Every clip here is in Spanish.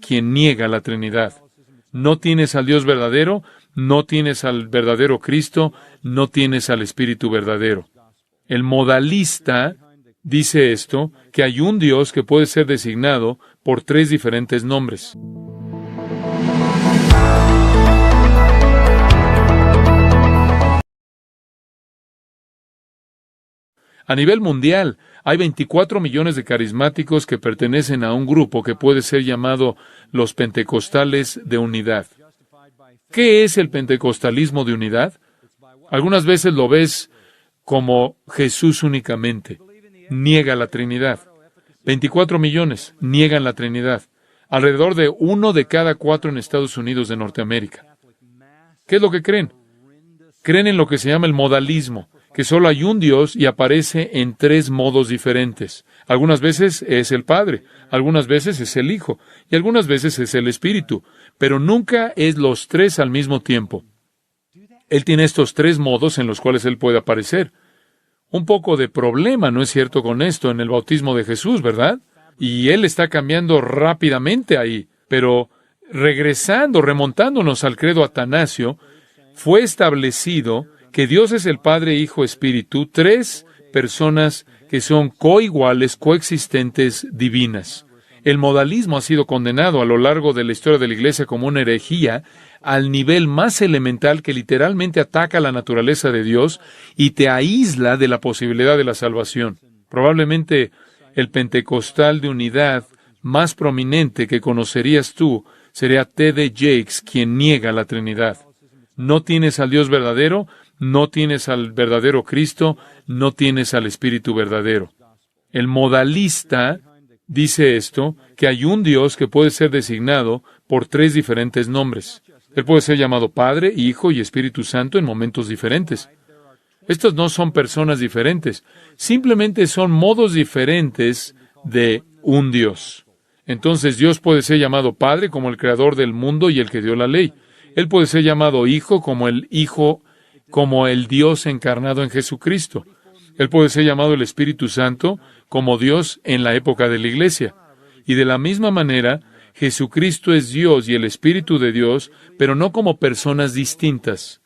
quien niega la Trinidad. No tienes al Dios verdadero, no tienes al verdadero Cristo, no tienes al Espíritu verdadero. El modalista dice esto, que hay un Dios que puede ser designado por tres diferentes nombres. A nivel mundial, hay 24 millones de carismáticos que pertenecen a un grupo que puede ser llamado los pentecostales de unidad. ¿Qué es el pentecostalismo de unidad? Algunas veces lo ves como Jesús únicamente. Niega la Trinidad. 24 millones niegan la Trinidad. Alrededor de 1 de cada 4 en Estados Unidos de Norteamérica. ¿Qué es lo que creen? Creen en lo que se llama el modalismo, que solo hay un Dios y aparece en 3 modos diferentes. Algunas veces es el Padre, algunas veces es el Hijo, y algunas veces es el Espíritu, pero nunca es los 3 al mismo tiempo. Él tiene estos 3 modos en los cuales Él puede aparecer. Un poco de problema, ¿no es cierto con esto en el bautismo de Jesús, verdad? Y Él está cambiando rápidamente ahí, pero remontándonos al credo atanasio, fue establecido que Dios es el Padre, Hijo, Espíritu, 3 personas que son coiguales, coexistentes, divinas. El modalismo ha sido condenado a lo largo de la historia de la Iglesia como una herejía al nivel más elemental que literalmente ataca la naturaleza de Dios y te aísla de la posibilidad de la salvación. Probablemente el pentecostal de unidad más prominente que conocerías tú sería T.D. Jakes, quien niega la Trinidad. No tienes al Dios verdadero, no tienes al verdadero Cristo, no tienes al Espíritu verdadero. El modalista dice esto, que hay un Dios que puede ser designado por 3 diferentes nombres. Él puede ser llamado Padre, Hijo y Espíritu Santo en momentos diferentes. Estos no son personas diferentes, simplemente son modos diferentes de un Dios. Entonces Dios puede ser llamado Padre como el creador del mundo y el que dio la ley. Él puede ser llamado Hijo, como el Dios encarnado en Jesucristo. Él puede ser llamado el Espíritu Santo, como Dios en la época de la Iglesia. Y de la misma manera, Jesucristo es Dios y el Espíritu de Dios, pero no como personas distintas.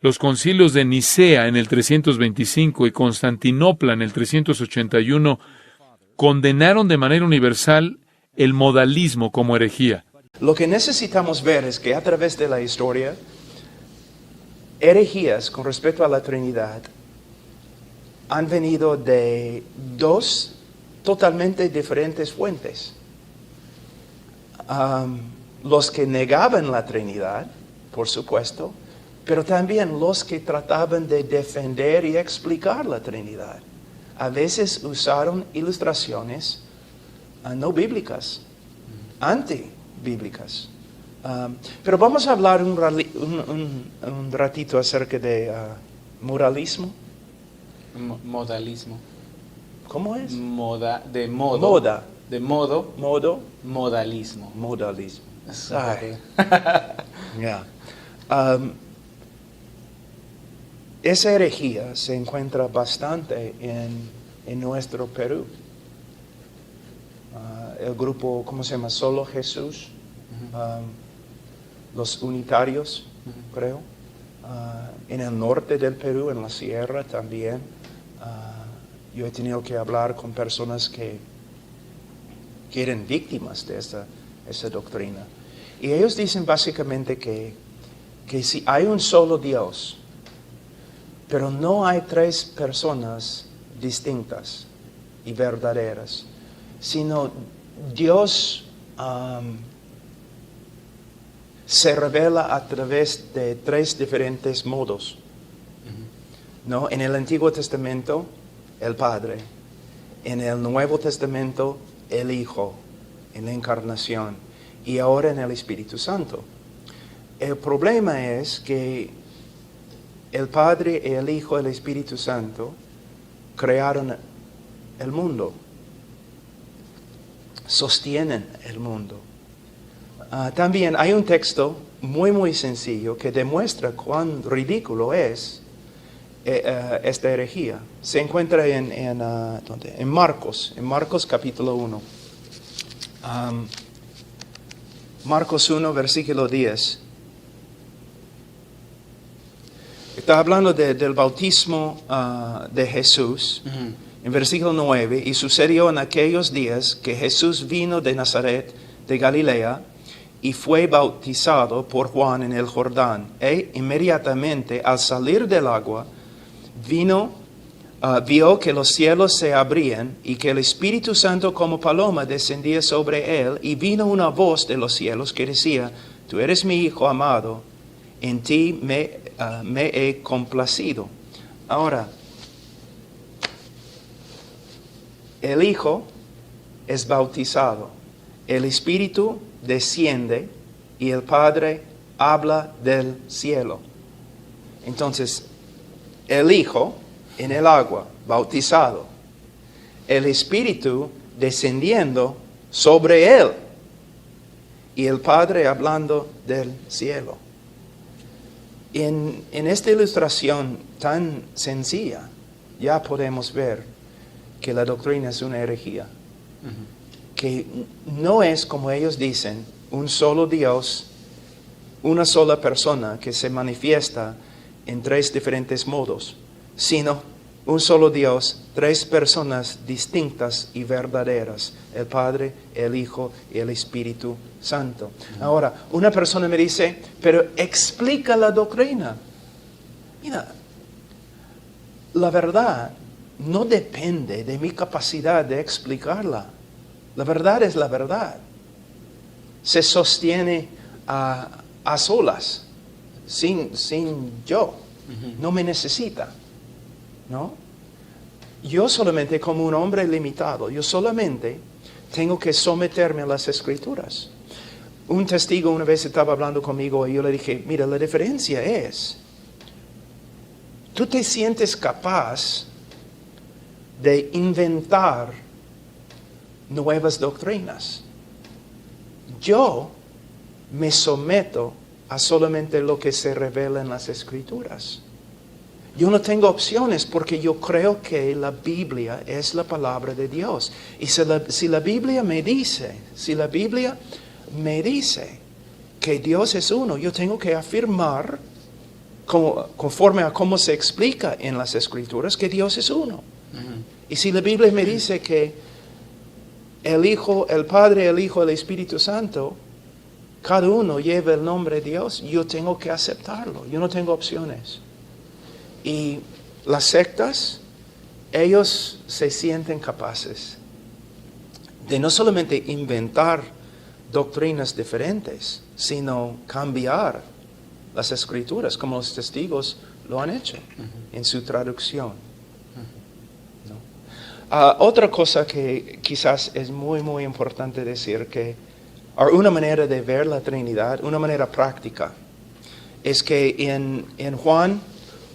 Los concilios de Nicea en el 325 y Constantinopla en el 381 condenaron de manera universal el modalismo como herejía. Lo que necesitamos ver es que a través de la historia, herejías con respecto a la Trinidad han venido de 2 totalmente diferentes fuentes. Los que negaban la Trinidad, por supuesto, pero también los que trataban de defender y explicar la Trinidad. A veces usaron ilustraciones no bíblicas, antibíblicas. Pero vamos a hablar un ratito acerca de moralismo. Modalismo. ¿Cómo es? Moda. De modo. Modalismo. Modalismo. Sorry. Yeah. Esa herejía se encuentra bastante en nuestro Perú. El grupo, ¿cómo se llama? Solo Jesús. Los unitarios, creo. En el norte del Perú, en la sierra también. Yo he tenido que hablar con personas que eran víctimas de esa doctrina. Y ellos dicen básicamente que si hay un solo Dios, pero no hay 3 personas distintas y verdaderas, sino Dios se revela a través de 3 diferentes modos. ¿No? En el Antiguo Testamento, el Padre. En el Nuevo Testamento, el Hijo, en la Encarnación. Y ahora en el Espíritu Santo. El problema es que el Padre, el Hijo y el Espíritu Santo crearon el mundo. Sostienen el mundo. También hay un texto muy sencillo que demuestra cuán ridículo es esta herejía. Se encuentra en Marcos capítulo 1. Marcos 1, versículo 10. Está hablando del bautismo de Jesús. En versículo 9, y sucedió en aquellos días que Jesús vino de Nazaret, de Galilea, y fue bautizado por Juan en el Jordán. E inmediatamente al salir del agua, vio que los cielos se abrían y que el Espíritu Santo como paloma descendía sobre él, y vino una voz de los cielos que decía: Tú eres mi Hijo amado, en ti me he complacido. Ahora, el Hijo es bautizado, el Espíritu desciende y el Padre habla del cielo. Entonces, el Hijo en el agua, bautizado, el Espíritu descendiendo sobre él y el Padre hablando del cielo. En esta ilustración tan sencilla ya podemos ver que la doctrina es una herejía, que no es, como ellos dicen, un solo Dios, una sola persona que se manifiesta en tres diferentes modos, sino un solo Dios, tres personas distintas y verdaderas: el Padre, el Hijo y el Espíritu Santo. Ahora, una persona me dice: pero explica la doctrina. Mira, la verdad no depende de mi capacidad de explicarla. La verdad es la verdad. Se sostiene a solas, sin yo. No me necesita, ¿no? Yo solamente, como un hombre limitado, yo solamente tengo que someterme a las Escrituras. Un testigo una vez estaba hablando conmigo y yo le dije: mira, la diferencia es, tú te sientes capaz de inventar nuevas doctrinas. Yo me someto a solamente lo que se revela en las Escrituras. Yo no tengo opciones porque yo creo que la Biblia es la palabra de Dios. Y si la Biblia me dice que Dios es uno, yo tengo que afirmar, conforme a cómo se explica en las Escrituras, que Dios es uno. Y si la Biblia me dice que el Hijo, el Padre, el Hijo, el Espíritu Santo, cada uno lleva el nombre de Dios, yo tengo que aceptarlo. Yo no tengo opciones. Y las sectas, ellos se sienten capaces de no solamente inventar doctrinas diferentes, sino cambiar las Escrituras, como los testigos lo han hecho en su traducción. ¿No? Otra cosa que quizás es muy, muy importante decir, que una manera de ver la Trinidad, una manera práctica, es que en Juan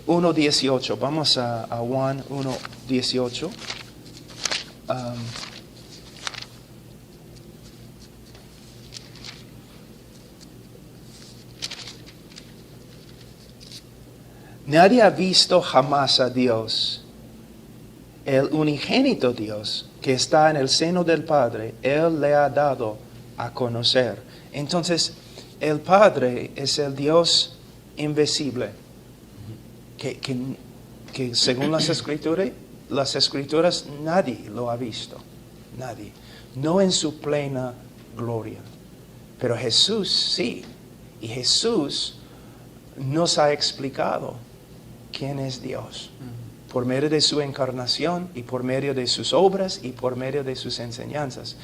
1:18, vamos a Juan 1:18. Nadie ha visto jamás a Dios. El unigénito Dios que está en el seno del Padre, Él le ha dado a conocer. Entonces, el Padre es el Dios invisible, que según las Escrituras nadie lo ha visto, nadie, no en su plena gloria, pero Jesús sí, y Jesús nos ha explicado quién es Dios, por medio de su encarnación y por medio de sus obras y por medio de sus enseñanzas.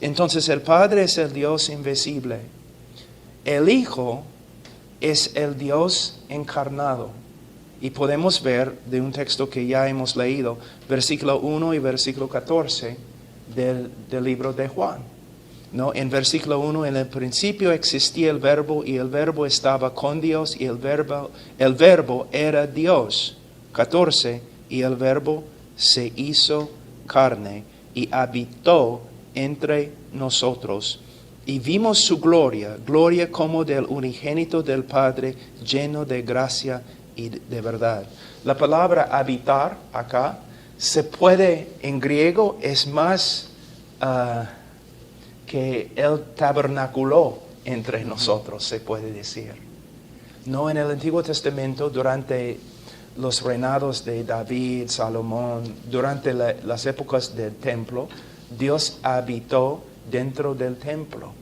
Entonces el Padre es el Dios invisible, el Hijo es el Dios encarnado. Y podemos ver de un texto que ya hemos leído, versículo 1 y versículo 14 del libro de Juan. ¿No? En versículo 1, en el principio existía el Verbo y el Verbo estaba con Dios y el Verbo era Dios. 14, y el Verbo se hizo carne y habitó entre nosotros. Y vimos su gloria, gloria como del unigénito del Padre, lleno de gracia y de verdad. La palabra habitar acá se puede, en griego, es más, que Él tabernaculó entre nosotros, se puede decir. No en el Antiguo Testamento, durante los reinados de David, Salomón, durante las épocas del templo, Dios habitó dentro del templo.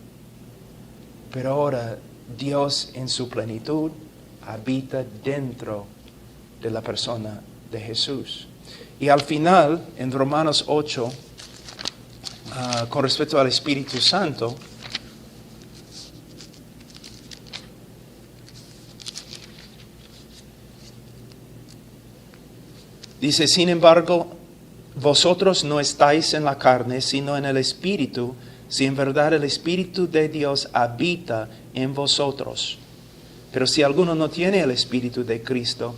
Pero ahora Dios en su plenitud habita dentro de la persona de Jesús. Y al final, en Romanos 8, con respecto al Espíritu Santo, dice, sin embargo, vosotros no estáis en la carne, sino en el Espíritu, si en verdad el Espíritu de Dios habita en vosotros. Pero si alguno no tiene el Espíritu de Cristo,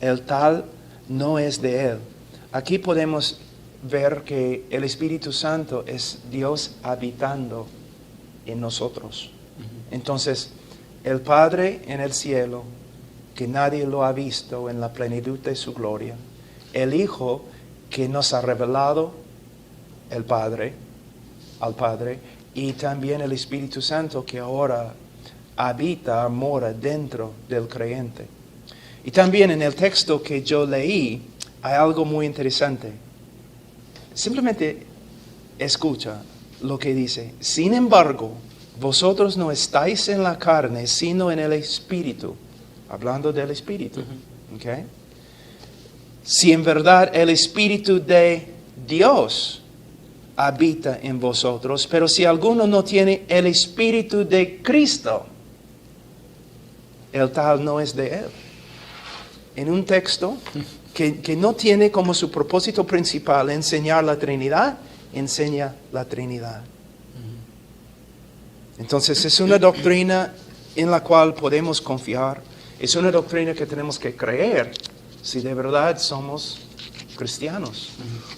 el tal no es de Él. Aquí podemos ver que el Espíritu Santo es Dios habitando en nosotros. Entonces, el Padre en el cielo, que nadie lo ha visto en la plenitud de su gloria, el Hijo que nos ha revelado al Padre, y también el Espíritu Santo que ahora habita, mora dentro del creyente. Y también en el texto que yo leí hay algo muy interesante. Simplemente escucha lo que dice. Sin embargo, vosotros no estáis en la carne, sino en el Espíritu. Hablando del Espíritu. ¿Okay? Si en verdad el Espíritu de Dios habita en vosotros, pero si alguno no tiene el Espíritu de Cristo, el tal no es de Él. En un texto que no tiene como su propósito principal enseñar la Trinidad, enseña la Trinidad. Entonces es una doctrina en la cual podemos confiar, es una doctrina que tenemos que creer si de verdad somos cristianos.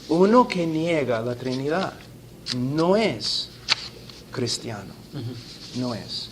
Uno que niega la Trinidad no es cristiano, no es.